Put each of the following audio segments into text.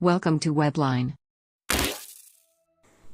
Welcome to Webline.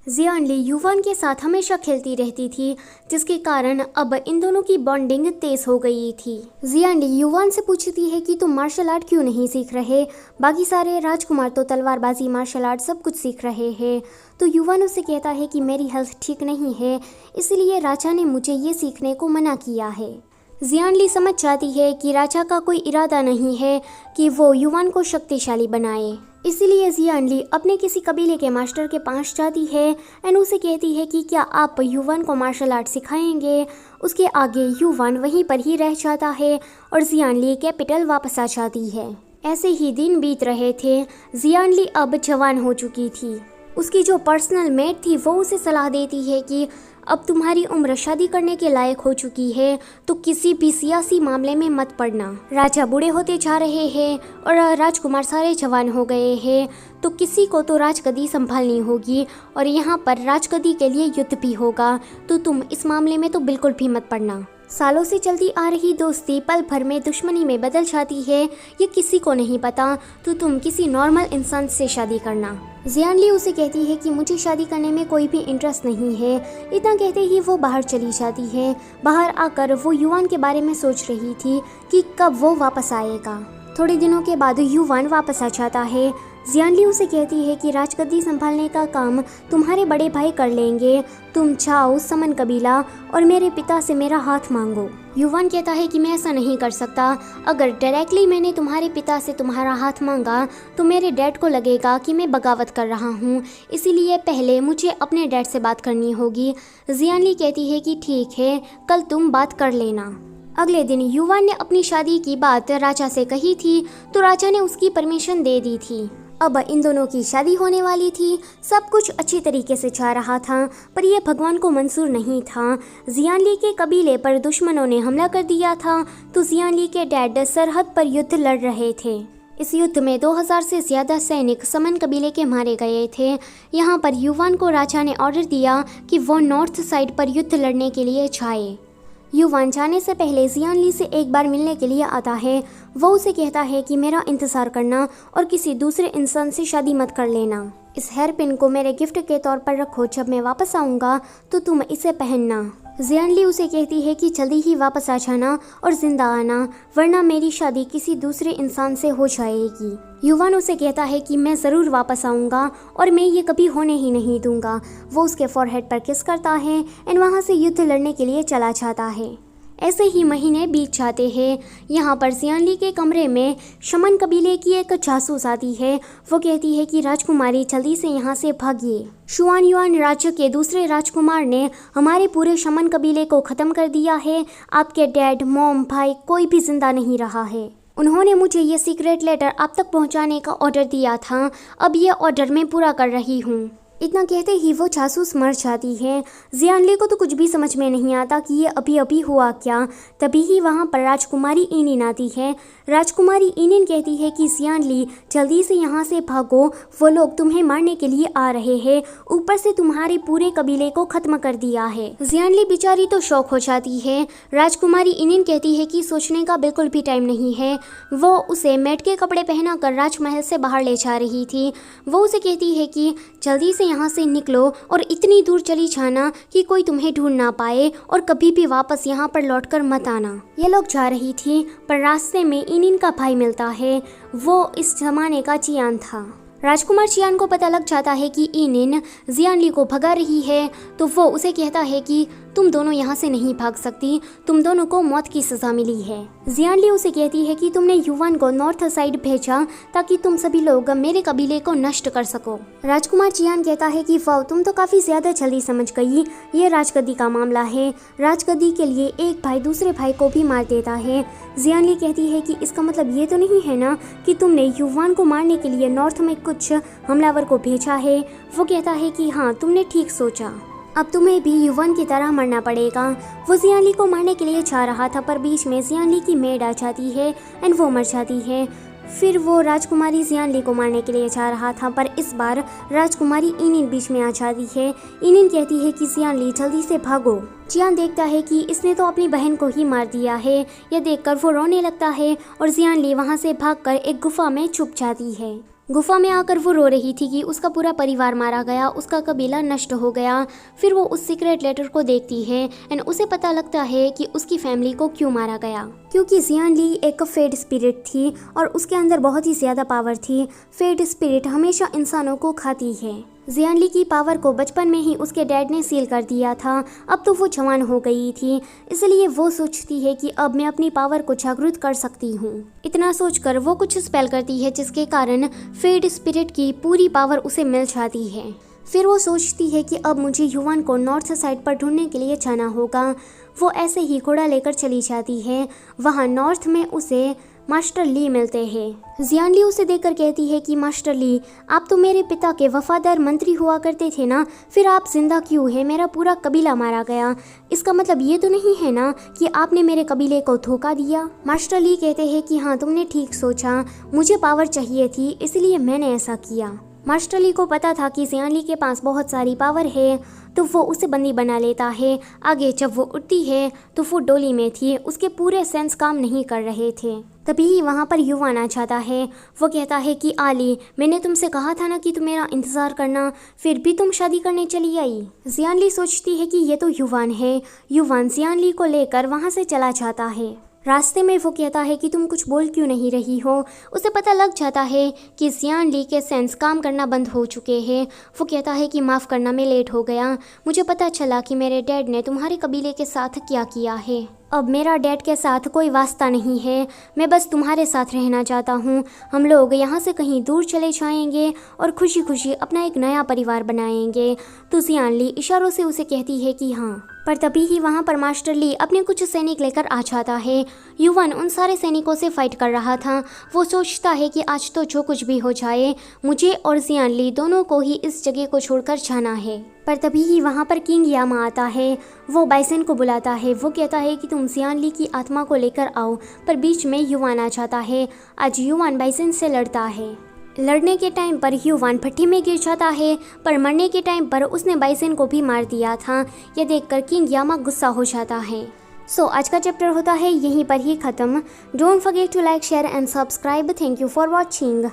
जियानली युवान के साथ हमेशा खेलती रहती थी, जिसके कारण अब इन दोनों की बॉन्डिंग तेज हो गई थी। जियानली युवान से पूछती है कि तुम मार्शल आर्ट क्यों नहीं सीख रहे, बाकी सारे राजकुमार तो तलवारबाजी, मार्शल आर्ट सब कुछ सीख रहे हैं। तो युवान उससे कहता है कि मेरी हेल्थ ठीक नहीं है, इसलिए राजा ने मुझे ये सीखने को मना किया है। जियानली समझ जाती है कि राजा का कोई इरादा नहीं है कि वो युवान को शक्तिशाली बनाए, इसलिए जियानली अपने किसी कबीले के मास्टर के पास जाती है एंड उसे कहती है कि क्या आप युवान को मार्शल आर्ट सिखाएंगे। उसके आगे युवान वहीं पर ही रह जाता है और जियानली कैपिटल वापस आ जाती है। ऐसे ही दिन बीत रहे थे। जियानली अब जवान हो चुकी थी। उसकी जो पर्सनल मेट थी वो उसे सलाह देती है कि अब तुम्हारी उम्र शादी करने के लायक हो चुकी है, तो किसी भी सियासी मामले में मत पड़ना। राजा बूढ़े होते जा रहे हैं और राजकुमार सारे जवान हो गए हैं, तो किसी को तो राजगद्दी संभालनी होगी और यहाँ पर राजगद्दी के लिए युद्ध भी होगा, तो तुम इस मामले में तो बिल्कुल भी मत पड़ना। सालों से चलती आ रही दोस्ती पल भर में दुश्मनी में बदल जाती है, ये किसी को नहीं पता, तो तुम किसी नॉर्मल इंसान से शादी करना। जियानली उसे कहती है कि मुझे शादी करने में कोई भी इंटरेस्ट नहीं है। इतना कहते ही वो बाहर चली जाती है। बाहर आकर वो युवान के बारे में सोच रही थी कि कब वो वापस आएगा। थोड़े दिनों के बाद युवान वापस आ जाता है। जियानली उसे कहती है कि राजगद्दी संभालने का काम तुम्हारे बड़े भाई कर लेंगे, तुम जाओ समन कबीला और मेरे पिता से मेरा हाथ मांगो। युवान कहता है कि मैं ऐसा नहीं कर सकता, अगर डायरेक्टली मैंने तुम्हारे पिता से तुम्हारा हाथ मांगा तो मेरे डैड को लगेगा कि मैं बगावत कर रहा हूँ, इसीलिए पहले मुझे अपने डैड से बात करनी होगी। जियानली कहती है कि ठीक है, कल तुम बात कर लेना। अगले दिन युवान ने अपनी शादी की बात राजा से कही थी, तो राजा ने उसकी परमिशन दे दी थी। अब इन दोनों की शादी होने वाली थी। सब कुछ अच्छी तरीके से जा रहा था, पर यह भगवान को मंजूर नहीं था। जियानली के कबीले पर दुश्मनों ने हमला कर दिया था, तो जियानली के डैड सरहद पर युद्ध लड़ रहे थे। इस युद्ध में 2000 से ज़्यादा सैनिक समन कबीले के मारे गए थे। यहाँ पर युवान को राजा ने ऑर्डर दिया कि वो नॉर्थ साइड पर युद्ध लड़ने के लिए जाए। युवान जाने से पहले जियानली से एक बार मिलने के लिए आता है। वो उसे कहता है कि मेरा इंतज़ार करना और किसी दूसरे इंसान से शादी मत कर लेना। इस हेयर पिन को मेरे गिफ्ट के तौर पर रखो, जब मैं वापस आऊँगा तो तुम इसे पहनना। जियानली उसे कहती है कि जल्दी ही वापस आ जाना और जिंदा आना, वरना मेरी शादी किसी दूसरे इंसान से हो जाएगी। युवान उसे कहता है कि मैं ज़रूर वापस आऊँगा और मैं ये कभी होने ही नहीं दूंगा। वो उसके फॉरहेड पर किस करता है एंड वहाँ से युद्ध लड़ने के लिए चला जाता है। ऐसे ही महीने बीत जाते हैं। यहाँ पर जियानली के कमरे में शमन कबीले की एक जासूस आती है। वो कहती है कि राजकुमारी जल्दी से यहाँ से भागिए। शुआन युआन राज्य के दूसरे राजकुमार ने हमारे पूरे शमन कबीले को ख़त्म कर दिया है। आपके डैड, मॉम, भाई कोई भी जिंदा नहीं रहा है। उन्होंने मुझे ये सीक्रेट लेटर आप तक पहुँचाने का ऑर्डर दिया था, अब ये ऑर्डर मैं पूरा कर रही हूँ। इतना कहते ही वो जासूस मर जाती है। जियानली को तो कुछ भी समझ में नहीं आता कि ये अभी अभी हुआ क्या। तभी ही वहाँ पर राजकुमारी इनिन आती है। राजकुमारी इनिन कहती है कि जियानली जल्दी से यहाँ से भागो, वो लोग तुम्हें मारने के लिए आ रहे हैं, ऊपर से तुम्हारे पूरे कबीले को ख़त्म कर दिया है। जियानली बेचारी तो शौक हो जाती है। राजकुमारी इनिन कहती है कि सोचने का बिल्कुल भी टाइम नहीं है। वो उसे मेट के कपड़े पहनाकर राजमहल से बाहर ले जा रही थी। वो उसे कहती है कि जल्दी से यहाँ से निकलो और इतनी दूर चली जाना कि कोई तुम्हें ढूंढ ना पाए और कभी भी वापस यहाँ पर लौटकर मत आना। ये लोग जा रही थी, पर रास्ते में इनिन का भाई मिलता है। वो इस जमाने का चियान था। राजकुमार चियान को पता लग जाता है कि इनिन जियानली को भगा रही है, तो वो उसे कहता है कि तुम दोनों यहाँ से नहीं भाग सकती, तुम दोनों को मौत की सज़ा मिली है। जियानली उसे कहती है कि तुमने युवान को नॉर्थ साइड भेजा ताकि तुम सभी लोग मेरे कबीले को नष्ट कर सको। राजकुमार चियान कहता है कि वाह, तुम तो काफ़ी ज़्यादा जल्दी समझ गई, ये राजगद्दी का मामला है। राजगद्दी के लिए एक भाई दूसरे भाई को भी मार देता है। जियानली कहती है कि इसका मतलब ये तो नहीं है ना कि तुमने युवान को मारने के लिए नॉर्थ में कुछ हमलावर को भेजा है। वो कहता है कि हाँ, तुमने ठीक सोचा, अब तुम्हें भी युवान की तरह मरना पड़ेगा। वो जियानली को मारने के लिए जा रहा था, पर बीच में जियानली की मेड आ जाती है एंड वो मर जाती है। फिर वो राजकुमारी जियानली को मारने के लिए जा रहा था, पर इस बार राजकुमारी इनिन बीच में आ जाती है। इनिन कहती है कि जियानली जल्दी से भागो। जियान देखता है कि इसने तो अपनी बहन को ही मार दिया है। यह देखकर वो रोने लगता है और जियानली वहाँ से भागकर एक गुफा में छुप जाती है। गुफा में आकर वो रो रही थी कि उसका पूरा परिवार मारा गया, उसका कबीला नष्ट हो गया। फिर वो उस सीक्रेट लेटर को देखती है एंड उसे पता लगता है कि उसकी फैमिली को क्यों मारा गया, क्योंकि जियान ली एक फेड स्पिरिट थी और उसके अंदर बहुत ही ज़्यादा पावर थी। फेड स्पिरिट हमेशा इंसानों को खाती है। जियान ली की पावर को बचपन में ही उसके डैड ने सील कर दिया था। अब तो वो जवान हो गई थी, इसलिए वो सोचती है कि अब मैं अपनी पावर को जागृत कर सकती हूँ। इतना सोचकर वो कुछ स्पेल करती है जिसके कारण फेड स्पिरिट की पूरी पावर उसे मिल जाती है। फिर वो सोचती है कि अब मुझे युवान को नॉर्थ साइड पर ढूंढने के लिए जाना होगा। वो ऐसे ही घोड़ा लेकर चली जाती है। वहाँ नॉर्थ में उसे मास्टर ली मिलते हैं। जियान ली उसे देखकर कहती है कि मास्टर ली, आप तो मेरे पिता के वफादार मंत्री हुआ करते थे ना, फिर आप जिंदा क्यों है? मेरा पूरा कबीला मारा गया, इसका मतलब ये तो नहीं है ना कि आपने मेरे कबीले को धोखा दिया? मास्टर ली कहते हैं कि हाँ, तुमने ठीक सोचा, मुझे पावर चाहिए थी इसलिए मैंने ऐसा किया। मास्टर ली को पता था कि जियान ली के पास बहुत सारी पावर है, तो वो उसे बंदी बना लेता है। आगे जब वो उठती है तो वो डोली में थी, उसके पूरे सेंस काम नहीं कर रहे थे। तभी ही वहाँ पर युवान आ जाता है। वो कहता है कि आली, मैंने तुमसे कहा था ना कि तुम मेरा इंतज़ार करना, फिर भी तुम शादी करने चली आई। जियान ली सोचती है कि ये तो युवान है। युवान जियान ली को लेकर वहाँ से चला जाता है। रास्ते में वो कहता है कि तुम कुछ बोल क्यों नहीं रही हो? उसे पता लग जाता है कि जियान ली के सेंस काम करना बंद हो चुके हैं। वो कहता है कि माफ़ करना, मैं लेट हो गया, मुझे पता चला कि मेरे डैड ने तुम्हारे कबीले के साथ क्या किया है। अब मेरा डैड के साथ कोई वास्ता नहीं है, मैं बस तुम्हारे साथ रहना चाहता हूँ। हम लोग यहाँ से कहीं दूर चले जाएंगे और खुशी खुशी अपना एक नया परिवार बनाएंगे। तो जियान ली इशारों से उसे कहती है कि हाँ। पर तभी ही वहाँ पर मास्टर ली अपने कुछ सैनिक लेकर आ जाता है। युवान उन सारे सैनिकों से फाइट कर रहा था। वो सोचता है कि आज तो जो कुछ भी हो जाए, मुझे और जियान ली दोनों को ही इस जगह को छोड़कर जाना है। पर तभी ही वहाँ पर किंग यामा आता है। वो बाइसन को बुलाता है। वो कहता है कि तुम जियान ली की आत्मा को लेकर आओ, पर बीच में युवान आ जाता है। आज युवान बाइसन से लड़ता है। लड़ने के टाइम पर युवान भट्टी में गिर जाता है, पर मरने के टाइम पर उसने बाइसन को भी मार दिया था। यह देखकर किंग यामा गुस्सा हो जाता है। सो आज का चैप्टर होता है यहीं पर ही ख़त्म। Don't forget to like, share and subscribe. Thank you for watching.